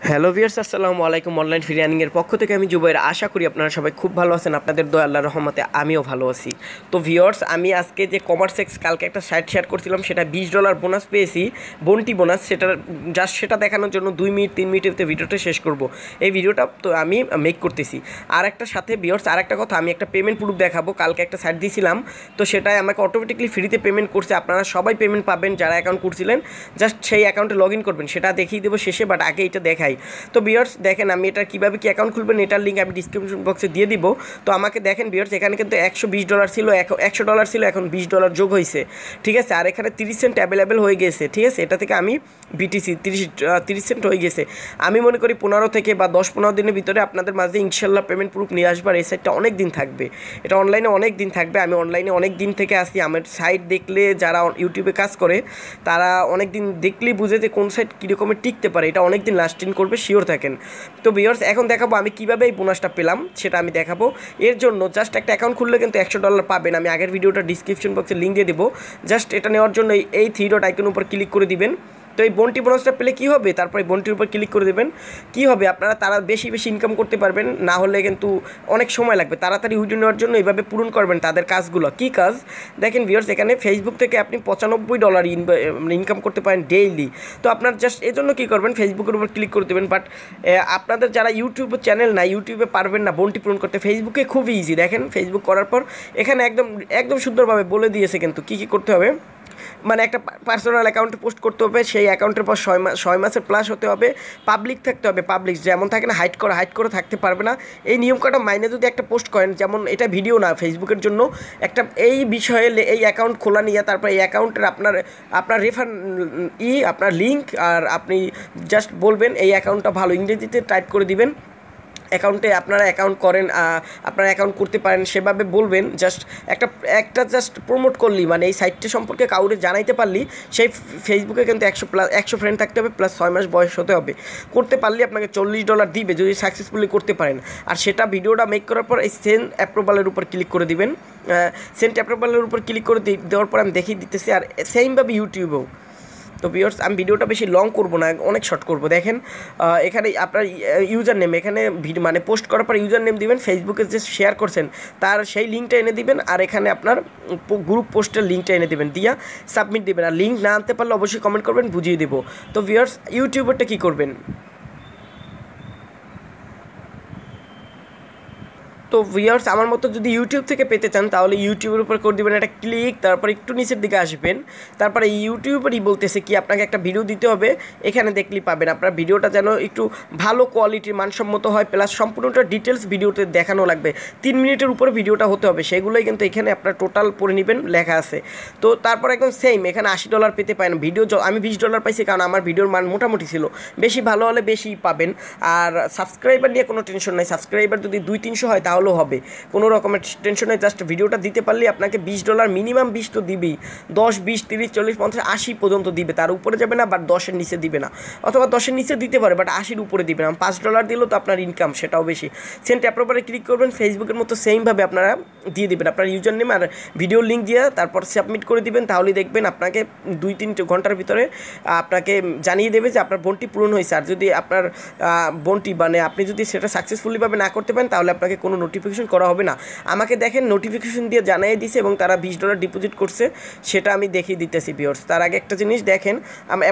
Hello viewers, আসসালামু আলাইকুম। Online free আর্নিংয়ের পক্ষ থেকে আমি জুবাইর। আশা করি আপনারা সবাই খুব ভালো আছেন। আপনাদের দয়া আল্লাহর রহমতে আমিও ভালো আছি। তো ভিউয়ার্স, আমি আজকে যে কমার্সেক্স কালকে একটা সাইট শেয়ার করছিলাম, সেটা $20 বোনাস পেয়েছি, বন্টি বোনাস। সেটা দেখানোর জন্য 2 মিনিট 3 মিনিটের ভিডিওটা শেষ করব। এই ভিডিওটা তো আমি মেক করতেছি। আর একটা সাথে ভিউয়ার্স, আর একটা কথা, আমি একটা পেমেন্ট প্রুফ দেখাবো। কালকে একটা সাইট দিয়েছিলাম, তো সেটাই আমাকে অটোমেটিকলি ফ্রিতে পেমেন্ট করছে। আপনারা সবাই পেমেন্ট পাবেন যারা অ্যাকাউন্ট করছিলেন। জাস্ট সেই অ্যাকাউন্টে লগ ইন করবেন, সেটা দেখিয়ে দেবো শেষে, বাট আগে এটা দেখাই। তো ভিউয়ার্স দেখেন, আমি এটা কীভাবে কি অ্যাকাউন্ট খুলবেন এটার লিঙ্ক আমি ডিসক্রিপশন বক্সে দিয়ে দিব। তো আমাকে দেখেন ভিউয়ার্স, এখানে কিন্তু $120 ছিল, $100 ছিল, এখন $20 যোগ হয়েছে, ঠিক আছে। আর এখানে 30 সেন্ট অ্যাভেলেবেল হয়ে গেছে, ঠিক আছে। এটা থেকে আমি বিটিসি 30 সেন্ট হয়ে গেছে। আমি মনে করি 15 থেকে বা 10-15 দিনের ভিতরে আপনাদের মাঝে ইনশাল্লাহ পেমেন্ট প্রুফ নিয়ে আসবার। এই সাইটটা অনেক দিন থাকবে, এটা অনলাইনে অনেক দিন থাকবে। আমি অনলাইনে অনেক দিন থেকে আসি। আমার সাইট দেখলে যারা ইউটিউবে কাজ করে তারা অনেক দিন দেখলেই বুঝে যে কোন সাইট কীরকমের টিকতে পারে, এটা অনেক দিন লাস্টিং করবে, শিওর থাকেন। তো ভিউয়ার্স, এখন দেখাবো আমি কীভাবে এই বোনাসটা পেলাম, সেটা আমি দেখাবো। এর জন্য জাস্ট একটা অ্যাকাউন্ট খুললে কিন্তু $100 পাবেন। আমি আগের ভিডিওটা ডিসক্রিপশন বক্সে লিঙ্ক দিয়ে দেবো। জাস্ট এটা নেওয়ার জন্য এই 3 ডট আইকনের উপর ক্লিক করে দিবেন। তো এই বন্টি বোনাসটা পেলে কী হবে, তারপরে বন্টির উপর ক্লিক করে দেবেন। কী হবে, আপনারা তারা বেশি বেশি ইনকাম করতে পারবেন। না হলে কিন্তু অনেক সময় লাগবে। তাড়াতাড়ি উইড্রো নেওয়ার জন্য এইভাবে পূরণ করবেন তাদের কাজগুলো। কী কাজ দেখেন ভিউয়ার্স, এখানে ফেসবুক থেকে আপনি $95 ইনকাম করতে পারেন ডেইলি। তো আপনার জাস্ট এই জন্য কী করবেন, ফেসবুকের উপর ক্লিক করে দেবেন। বাট আপনাদের যারা ইউটিউব চ্যানেল না, ইউটিউবে পারবেন না বন্টি পূরণ করতে, ফেসবুকে খুবই ইজি। দেখেন ফেসবুক করার পর এখানে একদম একদম সুন্দরভাবে বলে দিয়েছে কিন্তু কী কী করতে হবে। মানে একটা পার্সোনাল অ্যাকাউন্টে পোস্ট করতে হবে, সেই অ্যাকাউন্টের পর 6 মাসের প্লাস হতে হবে, পাবলিক থাকতে হবে। পাবলিক যেমন থাকে না, হাইড করে থাকতে পারবে না। এই নিয়মকাটা মাইনে যদি একটা পোস্ট করেন, যেমন এটা ভিডিও না, ফেসবুকের জন্য একটা এই বিষয়ে এই অ্যাকাউন্ট খোলা নিয়ে, তারপর এই অ্যাকাউন্টের আপনার আপনার লিঙ্ক, আর আপনি জাস্ট বলবেন এই অ্যাকাউন্টটা ভালো, ইংরেজিতে টাইপ করে দিবেন। অ্যাকাউন্টে আপনারা অ্যাকাউন্ট করেন, আপনারা অ্যাকাউন্ট করতে পারেন, সেভাবে বলবেন। জাস্ট একটা জাস্ট প্রমোট করলি, মানে এই সাইটটা সম্পর্কে কাউরে জানাইতে পারলি, সেই ফেসবুকে কিন্তু 100 ফ্রেন্ড থাকতে হবে, প্লাস 6 মাস বয়স হতে হবে। করতে পারলে আপনাকে $40 দিবে যদি সাকসেসফুলি করতে পারেন। আর সেটা ভিডিওটা মেক করার পর এই সেন্ড অ্যাপ্রুভালের উপর ক্লিক করে দিবেন। সেন্ড অ্যাপ্রুভালের উপর ক্লিক করে দেওয়ার পর আমি দেখিয়ে দিতেছি। আর সেমভাবে ইউটিউবেও। তো ভিউয়ার্স, আমি ভিডিওটা বেশি লং করব না, অনেক শর্ট করব। দেখেন এখানে আপনার ইউজার নেম, এখানে মানে পোস্ট করার পর ইউজার নেম দিবেন, ফেসবুকে যে শেয়ার করছেন তার সেই লিঙ্কটা এনে দিবেন। আর এখানে আপনার গ্রুপ পোস্টের লিঙ্কটা এনে দেবেন, দিয়া সাবমিট দিবেন। আর লিঙ্ক না আনতে পারলে অবশ্যই কমেন্ট করবেন, বুঝিয়ে দেবো। তো ভিউয়ার্স, ইউটিউবারটা কী করবেন, তো ভিউয়ার্স আমার মতো যদি ইউটিউব থেকে পেতে চান তাহলে ইউটিউবের উপর করে দেবেন একটা ক্লিক, তারপর একটু নিচের দিকে আসবেন। তারপরে ইউটিউবারই বলতেছে কি আপনাকে একটা ভিডিও দিতে হবে, এখানে দেখলেই পাবেন। আপনার ভিডিওটা যেন একটু ভালো কোয়ালিটির, মানসম্মত হয়, প্লাস সম্পূর্ণটা ডিটেলস ভিডিওতে দেখানো লাগবে। 3 মিনিটের উপরে ভিডিওটা হতে হবে, সেগুলোই কিন্তু এখানে আপনার টোটাল পড়ে নেবেন, লেখা আছে। তো তারপর একদম সেম এখানে $80 পেতে পারেন। আমি $20 পাইছি, কারণ আমার ভিডিওর মান মোটামুটি ছিল। বেশি ভালো হলে বেশি পাবেন। আর সাবস্ক্রাইবার নিয়ে কোনো টেনশন নাই, সাবস্ক্রাইবার যদি 200-300 হয় তাহলেও হবে, কোনো রকমের টেনশন নেই। জাস্ট ভিডিওটা দিতে পারলে আপনাকে $20 মিনিমাম 20 তো দিবেই, 10, 20, 30, 40, 50, 80 পর্যন্ত দিবে। তার উপরে যাবে না, বাট 10-এর নিচে দিবে না, অথবা 10-এর নিচে দিতে পারে, বাট 80-র উপরে দিবে না। $5 দিলেও তো আপনার ইনকাম, সেটাও বেশি। সেন্ড অ্যাপ্রুভালে ক্লিক করবেন, ফেসবুকের মতো সেমভাবে আপনারা দিয়ে দেবেন আপনার ইউজার নেম আর ভিডিও লিঙ্ক দিয়ে, তারপর সাবমিট করে দিবেন। তাহলেই দেখবেন আপনাকে 2-3 ঘন্টার ভিতরে আপনাকে জানিয়ে দেবে যে আপনার বন্টি পূরণ হয়েছে। আর যদি আপনার বন্টি মানে আপনি যদি সেটা সাকসেসফুলিভাবে না করতে পারেন, তাহলে আপনাকে কোনো নোটিফিকেশন করা হবে না। আমাকে দেখেন নোটিফিকেশন দিয়ে জানিয়ে দিছে এবং তারা $20 ডিপোজিট করছে, সেটা আমি দেখিয়ে দিতেছি ভিউয়ার্স। তার আগে একটা জিনিস দেখেন,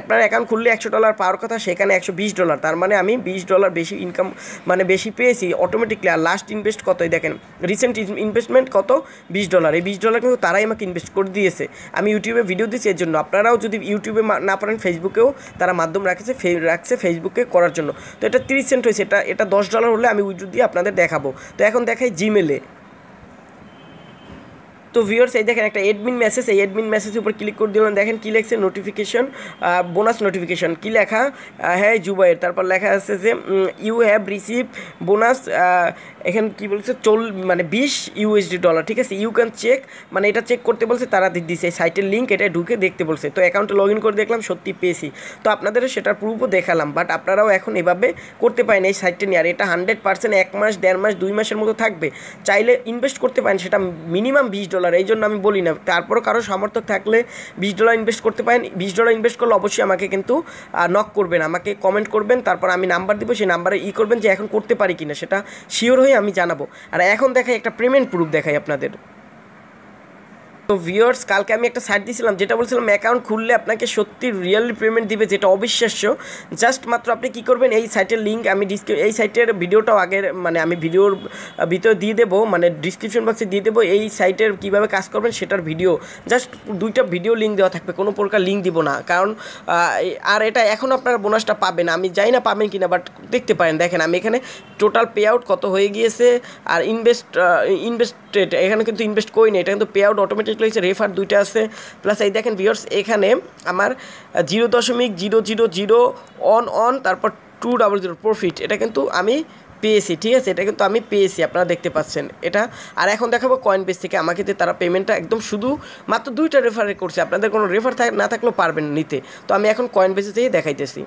আপনার অ্যাকাউন্ট খুললে $100 পাওয়ার কথা, সেখানে $120, তার মানে আমি $20 বেশি ইনকাম, মানে বেশি পেয়েছি অটোমেটিকলি। আর লাস্ট ইনভেস্ট কতই দেখেন, রিসেন্ট ইনভেস্টমেন্ট কত, $20। এই $20 কিন্তু তারাই আমাকে ইনভেস্ট করে দিয়েছে। আমি ইউটিউবে ভিডিও দিচ্ছি এর জন্য। আপনারাও যদি ইউটিউবে না পারেন, ফেসবুকেও তারা মাধ্যম রাখছে ফেসবুকে করার জন্য। তো এটা 30 সেন্ট হয়েছে, এটা $10 হলে আমি উইথড্র দিয়ে আপনাদের দেখাবো। তো এখন দেখাই জিমেলে। তো ভিউয়ার্স, এই দেখেন একটা অ্যাডমিন মেসেজ, এই অ্যাডমিন মেসেজের উপর ক্লিক করে দিলাম। দেখেন কী লেখছে, নোটিফিকেশন, বোনাস নোটিফিকেশন। কী লেখা, হ্যাঁ জুবাইর, তারপর লেখা আছে যে ইউ হ্যাভ রিসিভ বোনাস, এখানে কী বলছে মানে $20, ঠিক আছে। ইউ ক্যান চেক, মানে এটা চেক করতে বলছে, তারা দিচ্ছে এই সাইটের লিঙ্ক, এটা ঢুকে দেখতে বলছে। তো অ্যাকাউন্টে লগ ইন করে দেখলাম সত্যি পেয়েছি। তো আপনাদের সেটার প্রুফও দেখালাম, বাট আপনারাও এখন এভাবে করতে পারেন এই সাইটটা নিয়ে। আর এটা 100% 1 মাস, 1.5 মাস, 2 মাসের মতো থাকবে। চাইলে ইনভেস্ট করতে পারেন, সেটা মিনিমাম $20 $20, এই জন্য আমি বলি না। তারপরও কারো সামর্থ্য থাকলে $20 ইনভেস্ট করতে পারেন। $20 ইনভেস্ট করলে অবশ্যই আমাকে কিন্তু নক করবেন, আমাকে কমেন্ট করবেন, তারপর আমি নাম্বার দিব, সেই নাম্বারে করবেন যে এখন করতে পারি কিনা, সেটা শিওর হয়ে আমি জানাবো। আর এখন দেখাই একটা পেমেন্ট প্রুফ দেখাই আপনাদের। তো ভিউয়ার্স, কালকে আমি একটা সাইট দিয়েছিলাম যেটা বলছিলাম অ্যাকাউন্ট খুললে আপনাকে সত্যি রিয়েলি পেমেন্ট দিবে, যেটা অবিশ্বাস্য। জাস্ট মাত্র আপনি কী করবেন, এই সাইটের লিঙ্ক আমি এই সাইটের ভিডিওটাও আগের মানে আমি ভিডিওর ভিতরে দিয়ে দেবো, মানে ডিসক্রিপশন বক্সে দিয়ে দেবো এই সাইটের কীভাবে কাজ করবেন সেটার ভিডিও। জাস্ট 2টা ভিডিও লিঙ্ক দেওয়া থাকবে, কোনো প্রকার লিঙ্ক দিব না, কারণ আর এটা এখন আপনারা বোনাসটা পাবেন, আমি জানি না পাবেন কি না, বাট দেখতে পারেন। দেখেন আমি এখানে টোটাল পে আউট কত হয়ে গিয়েছে, আর ইনভেস্টেড এখানে কিন্তু ইনভেস্ট করি না, এটা কিন্তু পে আউট অটোমেটিক হয়েছে, রেফার 2টা আছে। প্লাস এই দেখেন ভিউয়ার্স, এখানে আমার 0.000 অন তারপর 200 প্রফিট, এটা কিন্তু আমি পেয়েছি, ঠিক আছে, এটা কিন্তু আমি পেয়েছি, আপনারা দেখতে পাচ্ছেন এটা। আর এখন দেখাবো কয়েনবেস থেকে আমাকে যে তারা পেমেন্টটা একদম শুধু মাত্র 2টা রেফারে করছে, আপনাদের কোনো রেফার না থাকলেও পারবেন নিতে। তো আমি এখন কয়েনবেসে থেকে দেখাইতেছি।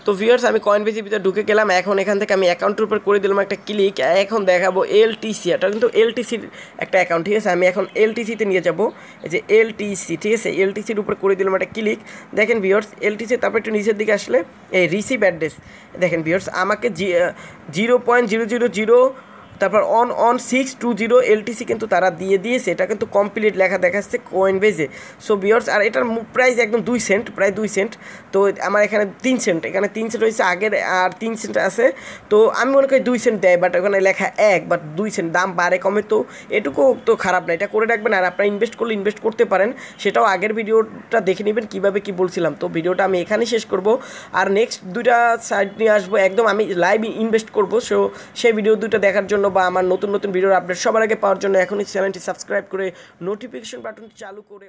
তো ভিউয়ার্স, আমি কয়েনবেসের ভিতরে ঢুকে গেলাম, এখন এখান থেকে আমি অ্যাকাউন্টের উপর করে দিলাম একটা ক্লিক। এখন দেখাবো এলটিসি, এটা কিন্তু এলটিসির একটা অ্যাকাউন্ট, ঠিক আছে, আমি এখন এলটিসিতে নিয়ে যাব, এই যে এলটিসি, ঠিক আছে, এলটিসির উপর করে দিলাম একটা ক্লিক। দেখেন ভিউয়ার্স, এলটিসি, তারপর একটু নিচের দিকে আসলে এই রিসিভ অ্যাড্রেস, দেখেন ভিউয়ার্স আমাকে 0.000 তারপর অন 620 এলটিসি কিন্তু তারা দিয়ে দিয়েছে, এটা কিন্তু কমপ্লিট লেখা দেখাচ্ছে কয়েনবেজে। সো ভিউয়ার্স, আর এটার প্রাইস একদম 2 সেন্ট, প্রায় 2 সেন্ট। তো আমার এখানে 3 সেন্ট, এখানে 3 সেন্ট হয়েছে আগের, আর 3 সেন্ট আছে। তো আমি মনে করি 2 সেন্ট দেয়, বাট ওখানে লেখা 1, বাট 2 সেন্ট, দাম বাড়ে কমে, তো এটুকু তো খারাপ না, এটা করে রাখবেন। আর আপনারা ইনভেস্ট করলে ইনভেস্ট করতে পারেন, সেটাও আগের ভিডিওটা দেখে নেবেন কীভাবে কী বলছিলাম। তো ভিডিওটা আমি এখানেই শেষ করব, আর নেক্সট 2টা সাইট নিয়ে আসবো, একদম আমি লাইভ ইনভেস্ট করবো। সো সেই ভিডিও 2টা দেখার জন্য বা আমার নতুন নতুন ভিডিওর আপডেট সবার আগে পাওয়ার জন্য এখনই চ্যানেলটি সাবস্ক্রাইব করে নোটিফিকেশন বাটনটি চালু করে